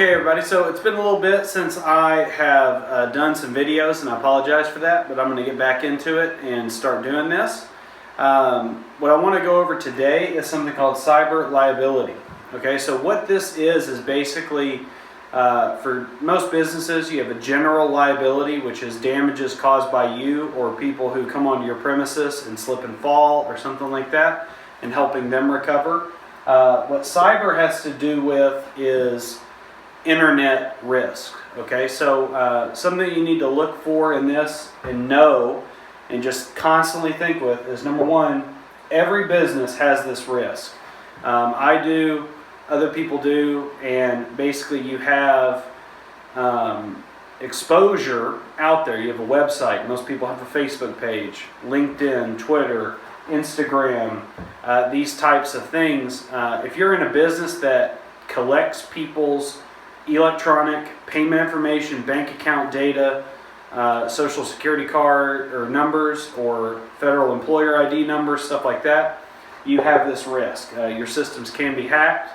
Okay everybody, so it's been a little bit since I have done some videos, and I apologize for that, but I'm going to get back into it and start doing this. What I want to go over today is something called cyber liability. Okay, so what this is basically for most businesses, you have a general liability, which is damages caused by you or people who come onto your premises and slip and fall or something like that, and helping them recover. What cyber has to do with is internet risk. Okay, so something you need to look for in this and know and just constantly think with is, number one, every business has this risk. I do, other people do, and basically you have exposure out there. You have a website. Most people have a Facebook page, LinkedIn, Twitter, Instagram, these types of things. If you're in a business that collects people's electronic payment information, bank account data, social security card or numbers, or federal employer ID numbers, stuff like that, you have this risk. Your systems can be hacked,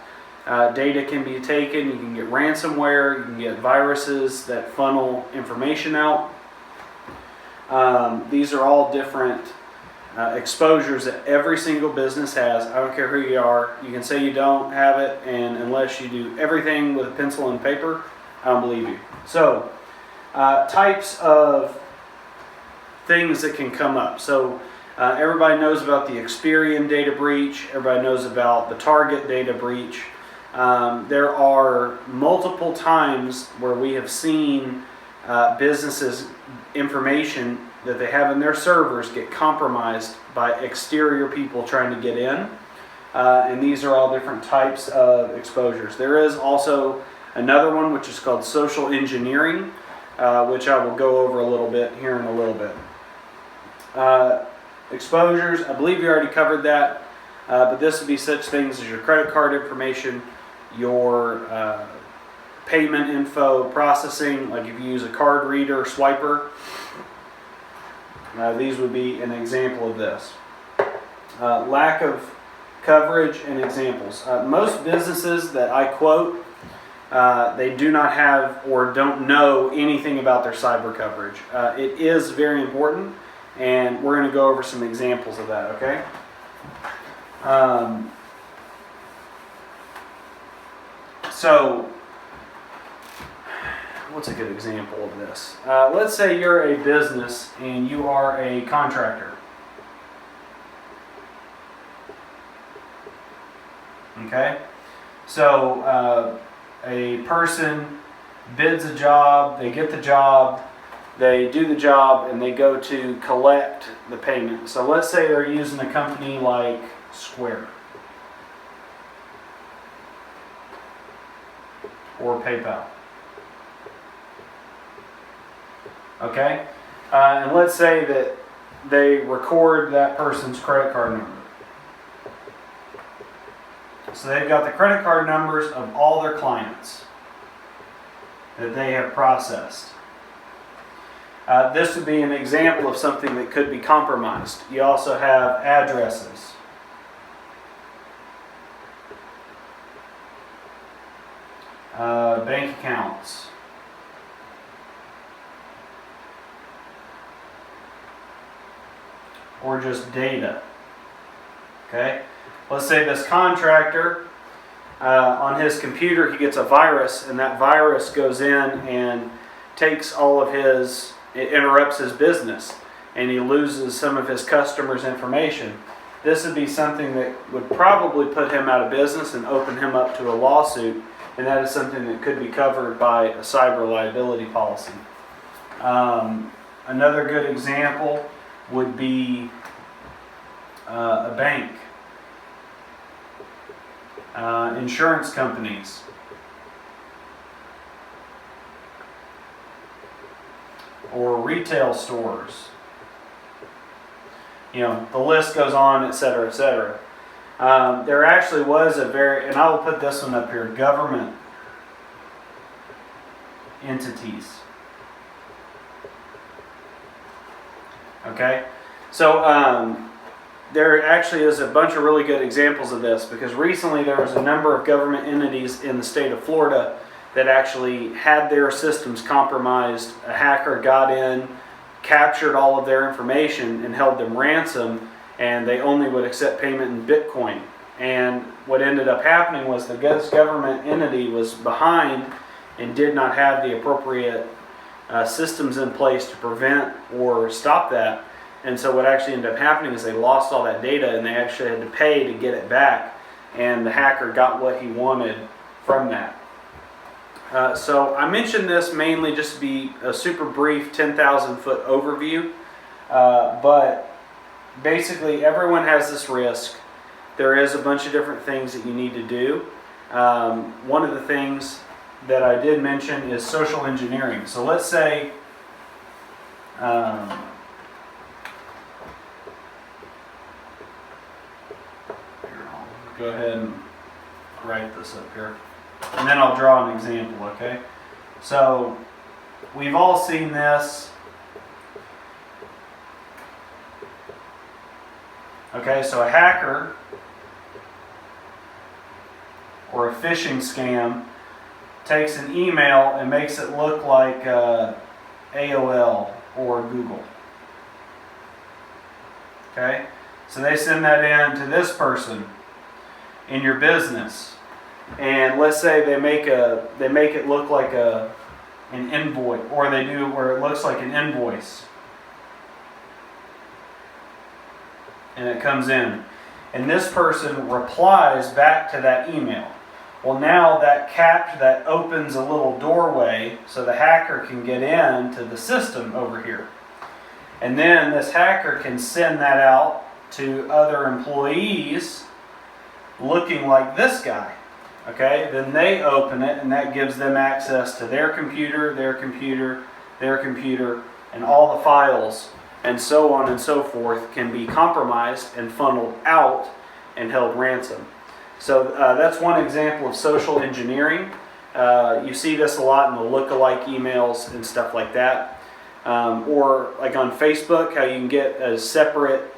data can be taken, you can get ransomware, you can get viruses that funnel information out. These are all different exposures that every single business has. I don't care who you are. You can say you don't have it, and unless you do everything with a pencil and paper, I don't believe you. So, types of things that can come up. So, everybody knows about the Experian data breach. Everybody knows about the Target data breach. There are multiple times where we have seen businesses' information that they have in their servers get compromised by exterior people trying to get in. And these are all different types of exposures. There is also another one which is called social engineering, which I will go over a little bit here in a little bit. Exposures, I believe you already covered that, but this would be such things as your credit card information, your payment info processing, like if you use a card reader or swiper. These would be an example of this. Lack of coverage and examples. Most businesses that I quote, they do not have or don't know anything about their cyber coverage. It is very important, and we're going to go over some examples of that, okay? So, what's a good example of this? Let's say you're a business and you are a contractor. Okay? So a person bids a job, they get the job, they do the job, and they go to collect the payment. So let's say they're using a company like Square or PayPal. Okay, and let's say that they record that person's credit card number. So they've got the credit card numbers of all their clients that they have processed. This would be an example of something that could be compromised. You also have addresses. Bank accounts. Or just data. Okay, let's say this contractor on his computer, he gets a virus, and that virus goes in and takes all of his, it interrupts his business, and he loses some of his customers' information. This would be something that would probably put him out of business and open him up to a lawsuit, and that is something that could be covered by a cyber liability policy. Another good example would be a bank, insurance companies, or retail stores. You know, the list goes on, etc., etc. There actually was a very, and I will put this one up here, government entities. Okay, so there actually is a bunch of really good examples of this, because recently there was a number of government entities in the state of Florida that actually had their systems compromised. A hacker got in, captured all of their information, and held them ransom, and they only would accept payment in Bitcoin. And what ended up happening was the government entity was behind and did not have the appropriate systems in place to prevent or stop that. And so what actually ended up happening is they lost all that data, and they actually had to pay to get it back, and the hacker got what he wanted from that. So I mentioned this mainly just to be a super brief 10,000 foot overview, but basically everyone has this risk. There is a bunch of different things that you need to do. One of the things that I did mention is social engineering. So let's say go ahead and write this up here, and then I'll draw an example, okay? So we've all seen this. Okay, so a hacker or a phishing scam takes an email and makes it look like AOL or Google. Okay, so they send that in to this person in your business, and let's say they make it look like an invoice, or they do where it looks like an invoice, and it comes in, and this person replies back to that email. Well, now that opens a little doorway so the hacker can get into the system over here, and then this hacker can send that out to other employees looking like this guy. Okay, then they open it, and that gives them access to their computer, and all the files, and so on and so forth can be compromised and funneled out and held ransom. So that's one example of social engineering. You see this a lot in the lookalike emails and stuff like that. Or like on Facebook, how you can get a separate,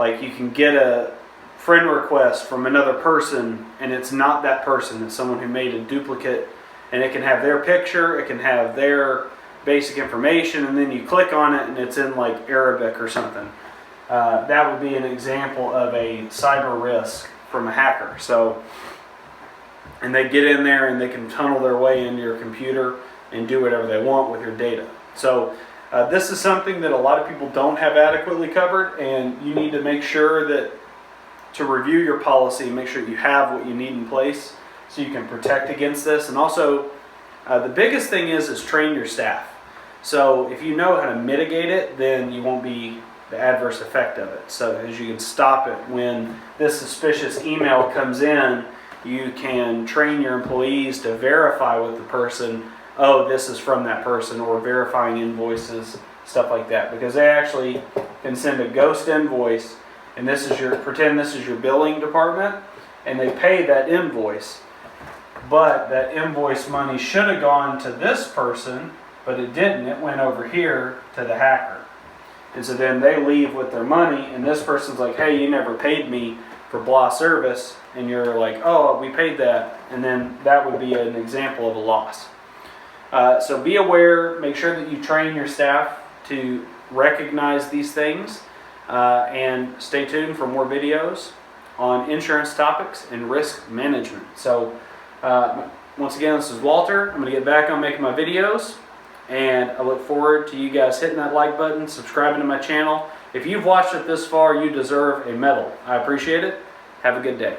like you can get a friend request from another person, and it's not that person, it's someone who made a duplicate, and it can have their picture, it can have their basic information, and then you click on it and it's in like Arabic or something. That would be an example of a cyber risk from a hacker. So, and they get in there and they can tunnel their way into your computer and do whatever they want with your data. So this is something that a lot of people don't have adequately covered, and you need to make sure that to review your policy, make sure you have what you need in place so you can protect against this. And also, the biggest thing is train your staff. So if you know how to mitigate it, then you won't be the adverse effect of it. So as you can stop it when this suspicious email comes in, you can train your employees to verify with the person, oh, this is from that person, or verifying invoices, stuff like that. Because they actually can send a ghost invoice, and this is pretend this is your billing department, and they pay that invoice. But that invoice money should have gone to this person, but it didn't. It went over here to the hacker. And so then they leave with their money, and this person's like, hey, you never paid me for blah service. And you're like, oh, we paid that. And then that would be an example of a loss. So be aware, make sure that you train your staff to recognize these things, and stay tuned for more videos on insurance topics and risk management. So once again, this is Walter. I'm going to get back on making my videos, and I look forward to you guys hitting that like button, subscribing to my channel. If you've watched it this far, you deserve a medal. I appreciate it. Have a good day.